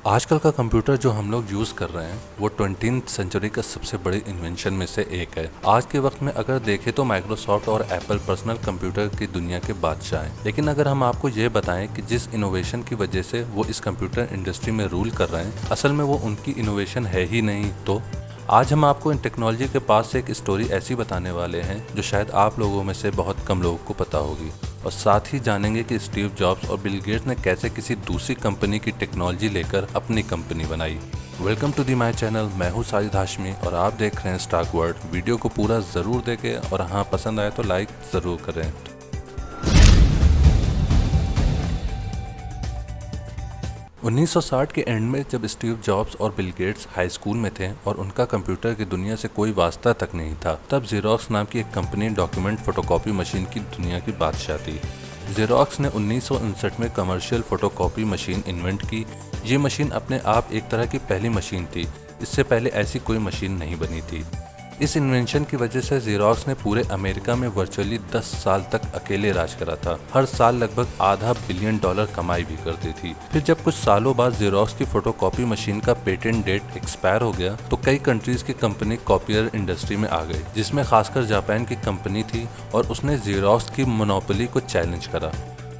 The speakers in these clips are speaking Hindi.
आजकल का कंप्यूटर जो हम लोग यूज़ कर रहे हैं वो 20th सेंचुरी का सबसे बड़ी इन्वेंशन में से एक है। आज के वक्त में अगर देखें तो माइक्रोसॉफ्ट और एप्पल पर्सनल कंप्यूटर की दुनिया के बादशाह हैं। लेकिन अगर हम आपको ये बताएं कि जिस इनोवेशन की वजह से वो इस कंप्यूटर इंडस्ट्री में रूल कर रहे हैं, असल में वो उनकी इनोवेशन है ही नहीं। तो आज हम आपको इन टेक्नोलॉजी के पास से एक स्टोरी ऐसी बताने वाले हैं जो शायद आप लोगों में से बहुत कम लोगों को पता होगी, और साथ ही जानेंगे कि स्टीव जॉब्स और बिल गेट्स ने कैसे किसी दूसरी कंपनी की टेक्नोलॉजी लेकर अपनी कंपनी बनाई। Welcome to the my channel. मैं हूँ साजिद हाशमी और आप देख रहे हैं स्टाक वर्ल्ड। वीडियो को पूरा ज़रूर देखें और हाँ, पसंद आए तो लाइक ज़रूर करें। 1960 के एंड में जब स्टीव जॉब्स और बिल गेट्स हाई स्कूल में थे और उनका कंप्यूटर की दुनिया से कोई वास्ता तक नहीं था, तब जेरोक्स नाम की एक कंपनी डॉक्यूमेंट फोटोकॉपी मशीन की दुनिया की बादशाह थी। जेरोक्स ने 1959 में कमर्शियल फोटोकॉपी मशीन इन्वेंट की। ये मशीन अपने आप एक तरह की पहली मशीन थी। इससे पहले ऐसी कोई मशीन नहीं बनी थी। इस इन्वेंशन की वजह से जेरोक्स ने पूरे अमेरिका में वर्चुअली 10 साल तक अकेले राज करा था। हर साल लगभग $500 बिलियन कमाई भी करती थी। फिर जब कुछ सालों बाद जेरोक्स की फोटोकॉपी मशीन का पेटेंट डेट एक्सपायर हो गया तो कई कंट्रीज की कंपनी कॉपियर इंडस्ट्री में आ गई, जिसमें खासकर जापान की कंपनी थी और उसने जेरोक्स की मोनोपोली को चैलेंज करा।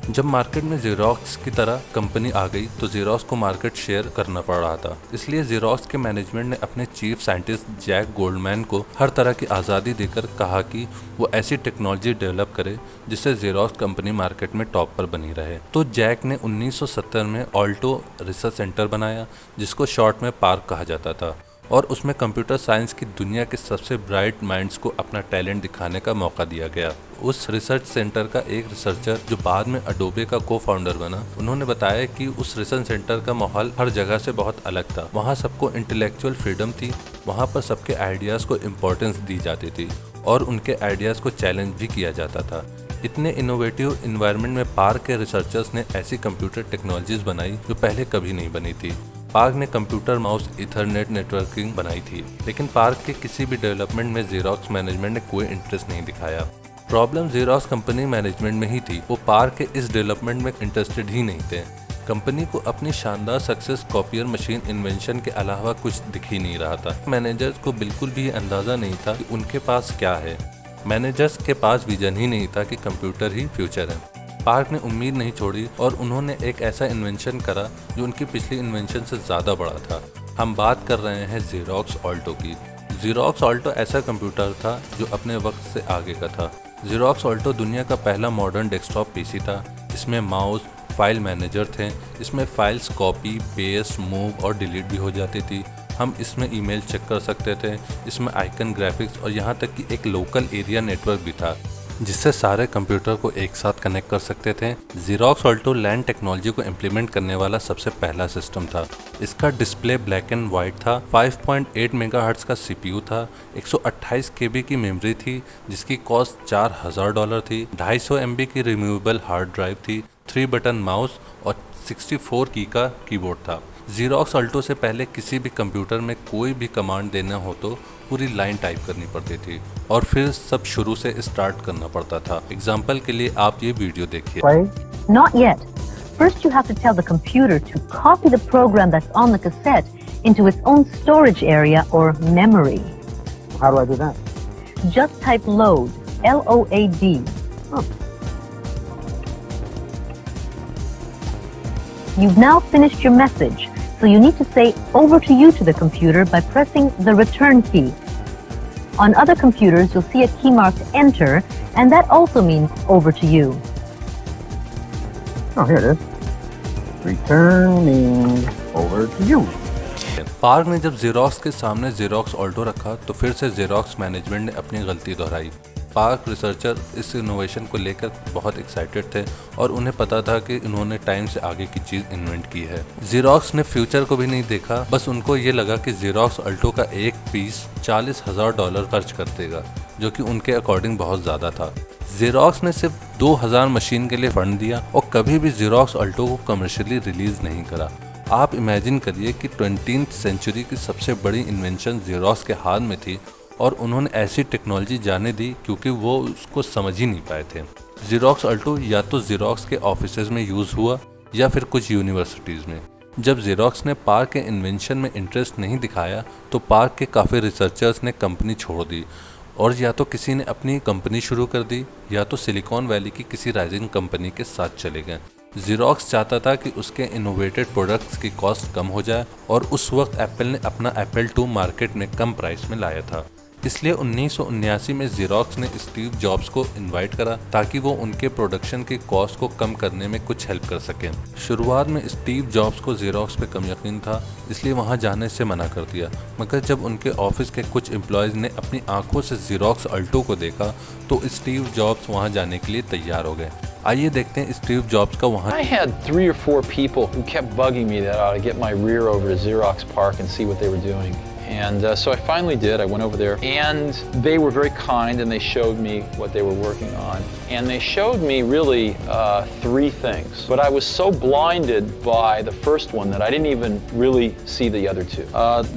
जब मार्केट में जेरोक्स की तरह कंपनी आ गई तो जेरोक्स को मार्केट शेयर करना पड़ रहा था। इसलिए जेरोक्स के मैनेजमेंट ने अपने चीफ साइंटिस्ट जैक गोल्डमैन को हर तरह की आज़ादी देकर कहा कि वो ऐसी टेक्नोलॉजी डेवलप करे जिससे जेरोक्स कंपनी मार्केट में टॉप पर बनी रहे। तो जैक ने 1970 में ऑल्टो रिसर्च सेंटर बनाया, जिसको शॉर्ट में पार्क कहा जाता था, और उसमें कंप्यूटर साइंस की दुनिया के सबसे ब्राइट माइंड्स को अपना टैलेंट दिखाने का मौका दिया गया। उस रिसर्च सेंटर का एक रिसर्चर जो बाद में अडोबे का को फाउंडर बना, उन्होंने बताया कि उस रिसर्च सेंटर का माहौल हर जगह से बहुत अलग था। वहाँ सबको इंटेलेक्चुअल फ्रीडम थी, वहाँ पर सबके आइडियाज़ को इम्पोर्टेंस दी जाती थी और उनके आइडियाज़ को चैलेंज भी किया जाता था। इतने इनोवेटिव इन्वायरमेंट में पार्क के रिसर्चर्स ने ऐसी कंप्यूटर टेक्नोलॉजीज बनाई जो पहले कभी नहीं बनी थी। पार्क ने कंप्यूटर माउस ईथरनेट नेटवर्किंग बनाई थी, लेकिन पार्क के किसी भी डेवलपमेंट में जेरोक्स मैनेजमेंट ने कोई इंटरेस्ट नहीं दिखाया। प्रॉब्लम जेरोक्स कंपनी मैनेजमेंट में ही थी। वो पार्क के इस डेवलपमेंट में इंटरेस्टेड ही नहीं थे। कंपनी को अपनी शानदार सक्सेस कॉपियर मशीन इन्वेंशन के अलावा कुछ दिख ही नहीं रहा था। मैनेजर्स को बिल्कुल भी अंदाजा नहीं था कि उनके पास क्या है। मैनेजर्स के पास विजन ही नहीं था कि कंप्यूटर ही फ्यूचर है। पार्क ने उम्मीद नहीं छोड़ी और उन्होंने एक ऐसा इन्वेंशन करा जो उनकी पिछली इन्वेंशन से ज़्यादा बड़ा था। हम बात कर रहे हैं जेरोक्स ऑल्टो की। जेरोक्स ऑल्टो ऐसा कंप्यूटर था जो अपने वक्त से आगे का था। जेरोक्स ऑल्टो दुनिया का पहला मॉडर्न डेस्कटॉप पीसी था। इसमें माउस, फाइल मैनेजर थे। इसमें फाइल्स कॉपी, पेस्ट, मूव और डिलीट भी हो जाती थी। हम इसमें ईमेल चेक कर सकते थे। इसमें आइकन ग्राफिक्स और यहाँ तक कि एक लोकल एरिया नेटवर्क भी था, जिससे सारे कंप्यूटर को एक साथ कनेक्ट कर सकते थे। जेरोक्स ऑल्टो लैन टेक्नोलॉजी को इम्प्लीमेंट करने वाला सबसे पहला सिस्टम था। इसका डिस्प्ले ब्लैक एंड वाइट था। 5.8 मेगाहर्ट्ज का सीपीयू था। 128 केबी की मेमोरी थी, जिसकी कॉस्ट $4000 थी। 250 MB की रिमूवेबल हार्ड ड्राइव थी। 3 बटन माउस और 64 की का कीबोर्ड था। जेरोक्स ऑल्टो से पहले किसी भी कंप्यूटर में कोई भी कमांड देना हो तो पूरी लाइन टाइप करनी पड़ती थी और फिर सब शुरू से स्टार्ट करना पड़ता था। एग्जाम्पल के लिए आप ये वीडियो देखिए। Not yet. First you have to tell the computer to copy the program that's on the cassette into its own storage area or memory. How do I do that? Just type load, L-O-A-D. Oh. You've now finished your message, so you need to say over to you to the computer by pressing the return key. On other computers, you'll see a key marked enter, and that also means over to you. Oh, here it is. Returning over to you. Park ने जब जेरोक्स के सामने जेरोक्स ऑल्टो रखा तो फिर से जेरोक्स मैनेजमेंट ने अपनी गलती दोहराई। पार्क रिसर्चर इस इनोवेशन को लेकर बहुत एक्साइटेड थे और उन्हें पता था कि इन्होंने टाइम से आगे की चीज इन्वेंट की है। जेरोक्स ने फ्यूचर को भी नहीं देखा। बस उनको ये लगा कि जेरोक्स ऑल्टो का एक पीस $40,000 खर्च कर देगा, जो कि उनके अकॉर्डिंग बहुत ज्यादा था। जेरोक्स ने सिर्फ 2000 मशीन के लिए फंड दिया और कभी भी जेरोक्स ऑल्टो को कमर्शियली रिलीज नहीं करा। आप इमेजिन करिए कि 20th सेंचुरी की सबसे बड़ी इन्वेंशन जेरोक्स के हाथ में थी और उन्होंने ऐसी टेक्नोलॉजी जाने दी क्योंकि वो उसको समझ ही नहीं पाए थे। जेरोक्स ऑल्टो या तो जेरोक्स के ऑफिसेज में यूज़ हुआ या फिर कुछ यूनिवर्सिटीज़ में। जब जेरोक्स ने पार्क के इन्वेंशन में इंटरेस्ट नहीं दिखाया तो पार्क के काफ़ी रिसर्चर्स ने कंपनी छोड़ दी और या तो किसी ने अपनी कंपनी शुरू कर दी या तो सिलिकॉन वैली की किसी राइजिंग कंपनी के साथ चले गए। जेरोक्स चाहता था कि उसके इनोवेटेड प्रोडक्ट्स की कॉस्ट कम हो जाए और उस वक्त एप्पल ने अपना एप्पल II मार्केट में कम प्राइस में लाया था। इसलिए 1979 में जेरोक्स ने स्टीव जॉब्स को इनवाइट करा ताकि वो उनके प्रोडक्शन की कॉस्ट को कम करने में कुछ हेल्प कर सकें। शुरुआत में स्टीव जॉब्स को जेरोक्स पे कम यकीन था, इसलिए वहां जाने से मना कर दिया, मगर जब उनके ऑफिस के कुछ एम्प्लॉयज़ ने अपनी आंखों से जेरोक्स अल्टो को देखा तो स्टीव जॉब्स वहां जाने के लिए तैयार हो गए। आइए देखते हैं स्टीव जॉब्स का वहां। I had 3 or 4 people who kept bugging me that I ought to get my rear over to Xerox PARC and see what they were doing. And so I finally did. I went over there, and they were very kind, and they showed me what they were working on. And they showed me really 3 things. But I was so blinded by the first one that I didn't even really see the other 2.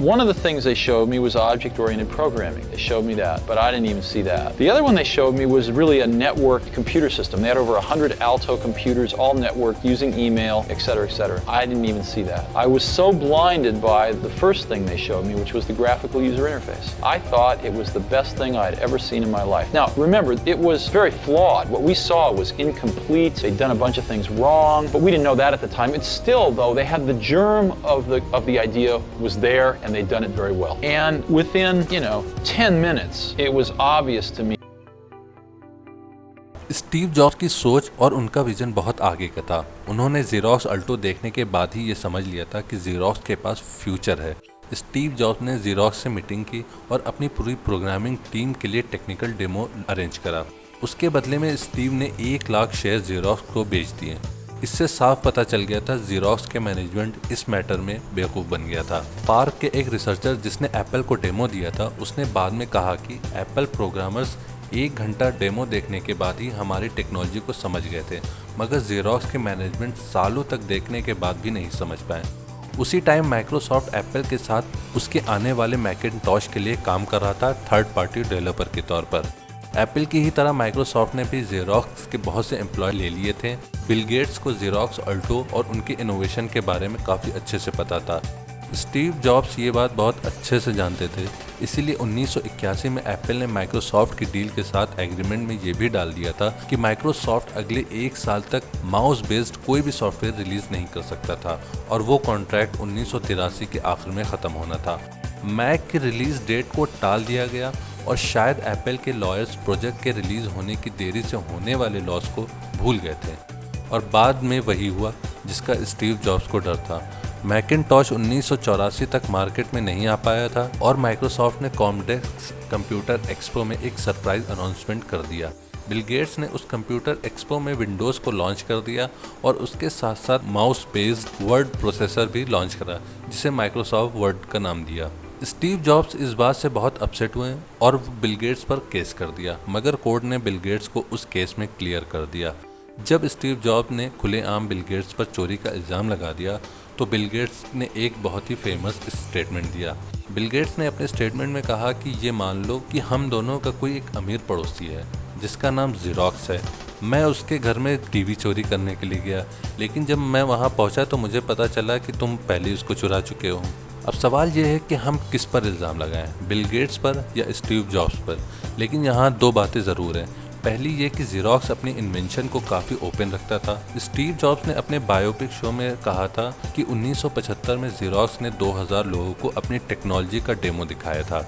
One of the things they showed me was object-oriented programming. They showed me that, but I didn't even see that. The other one they showed me was really a networked computer system. They had over 100 Alto computers, all networked, using email, etc., etc. I didn't even see that. I was so blinded by the first thing they showed me, which was the graphical user interface. I thought it was the best thing I'd ever seen in my life. Now, remember, it was very flawed. What we saw was incomplete. They'd done a bunch of things wrong, but we didn't know that at the time. It's still, though, they had the germ of the idea was there, and they'd done it very well. And within, 10 minutes, it was obvious to me. Steve jobs की सोच और उनका विजन बहुत आगे का था। उन्होंने जेरोक्स अल्टो देखने के बाद ही ये समझ लिया था कि जेरोक्स के पास फ्यूचर है। स्टीव जॉब्स ने जेरोक्स से मीटिंग की और अपनी पूरी प्रोग्रामिंग टीम के लिए टेक्निकल डेमो अरेंज करा। उसके बदले में स्टीव ने 1 लाख शेयर जेरोक्स को बेच दिए। इससे साफ पता चल गया था जेरोक्स के मैनेजमेंट इस मैटर में बेवकूफ़ बन गया था। पार्क के एक रिसर्चर जिसने एप्पल को डेमो दिया था, उसने बाद में कहा कि एप्पल प्रोग्रामर्स 1 घंटा डेमो देखने के बाद ही हमारी टेक्नोलॉजी को समझ गए थे, मगर जेरोक्स के मैनेजमेंट सालों तक देखने के बाद भी नहीं समझ पाए। उसी टाइम माइक्रोसॉफ्ट एप्पल के साथ उसके आने वाले मैकिन्टॉश के लिए काम कर रहा था थर्ड पार्टी डेवलपर के तौर पर। एप्पल की ही तरह माइक्रोसॉफ्ट ने भी जेरोक्स के बहुत से एम्प्लॉय ले लिए थे। बिल गेट्स को जेरोक्स अल्टो और उनके इनोवेशन के बारे में काफ़ी अच्छे से पता था। स्टीव जॉब्स ये बात बहुत अच्छे से जानते थे, इसीलिए 1981 में एप्पल ने माइक्रोसॉफ्ट की डील के साथ एग्रीमेंट में ये भी डाल दिया था कि माइक्रोसॉफ्ट अगले 1 साल तक माउस बेस्ड कोई भी सॉफ्टवेयर रिलीज नहीं कर सकता था, और वो कॉन्ट्रैक्ट 1983 के आखिर में ख़त्म होना था। मैक की रिलीज डेट को टाल दिया गया और शायद एप्पल के लॉयर्स प्रोजेक्ट के रिलीज होने की देरी से होने वाले लॉस को भूल गए थे, और बाद में वही हुआ जिसका स्टीव जॉब्स को डर था। मैकिन्टॉश 1984 तक मार्केट में नहीं आ पाया था और माइक्रोसॉफ्ट ने कॉमडेस्क कंप्यूटर एक्सपो में एक सरप्राइज अनाउंसमेंट कर दिया। बिल गेट्स ने उस कंप्यूटर एक्सपो में विंडोज़ को लॉन्च कर दिया और उसके साथ साथ माउस बेस्ड वर्ड प्रोसेसर भी लॉन्च करा, जिसे माइक्रोसॉफ्ट वर्ड का नाम दिया। स्टीव जॉब्स इस बात से बहुत अपसेट हुए और बिल गेट्स पर केस कर दिया, मगर कोर्ट ने बिल गेट्स को उस केस में क्लियर कर दिया। जब स्टीव जॉब्स ने खुलेआम बिल गेट्स पर चोरी का इल्ज़ाम लगा दिया तो बिल गेट्स ने एक बहुत ही फेमस स्टेटमेंट दिया। बिल गेट्स ने अपने स्टेटमेंट में कहा कि ये मान लो कि हम दोनों का कोई एक अमीर पड़ोसी है जिसका नाम जेरोक्स है। मैं उसके घर में टीवी चोरी करने के लिए गया, लेकिन जब मैं वहाँ पहुँचा तो मुझे पता चला कि तुम पहले उसको चुरा चुके हो। अब सवाल ये है कि हम किस पर इल्ज़ाम लगाएं, बिल गेट्स पर या स्टीव जॉब्स पर। लेकिन यहाँ 2 बातें ज़रूर हैं। पहली ये कि जेरोक्स अपनी इन्वेंशन को काफ़ी ओपन रखता था। स्टीव जॉब्स ने अपने बायोपिक शो में कहा था कि 1975 में जेरोक्स ने 2000 लोगों को अपनी टेक्नोलॉजी का डेमो दिखाया था।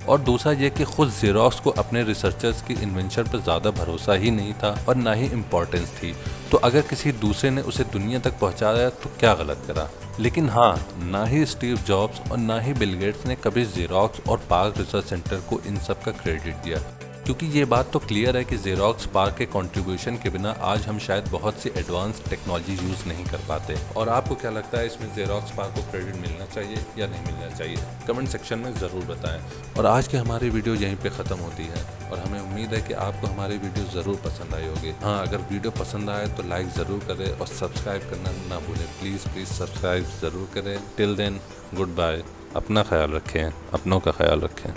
और दूसरा ये कि खुद जेरोक्स को अपने रिसर्चर्स की इन्वेंशन पर ज़्यादा भरोसा ही नहीं था और ना ही इम्पोर्टेंस थी, तो अगर किसी दूसरे ने उसे दुनिया तक पहुंचाया तो क्या गलत करा। लेकिन हाँ, ना ही स्टीव जॉब्स और ना ही बिल गेट्स ने कभी जेरोक्स और पार्क रिसर्च सेंटर को इन सब का क्रेडिट दिया, क्योंकि ये बात तो क्लियर है कि जेरोक्स पार्क के कंट्रीब्यूशन के बिना आज हम शायद बहुत सी एडवांस टेक्नोलॉजी यूज़ नहीं कर पाते। और आपको क्या लगता है, इसमें जेरोक्स पार्क को क्रेडिट मिलना चाहिए या नहीं मिलना चाहिए? कमेंट सेक्शन में ज़रूर बताएं। और आज की हमारी वीडियो यहीं पे ख़त्म होती है और हमें उम्मीद है कि आपको हमारी वीडियो ज़रूर पसंद आई होगी। हाँ, अगर वीडियो पसंद आए तो लाइक ज़रूर करें और सब्सक्राइब करना ना भूलें। प्लीज़ सब्सक्राइब ज़रूर करें। Till then, goodbye. अपना ख्याल रखें, अपनों का ख्याल रखें।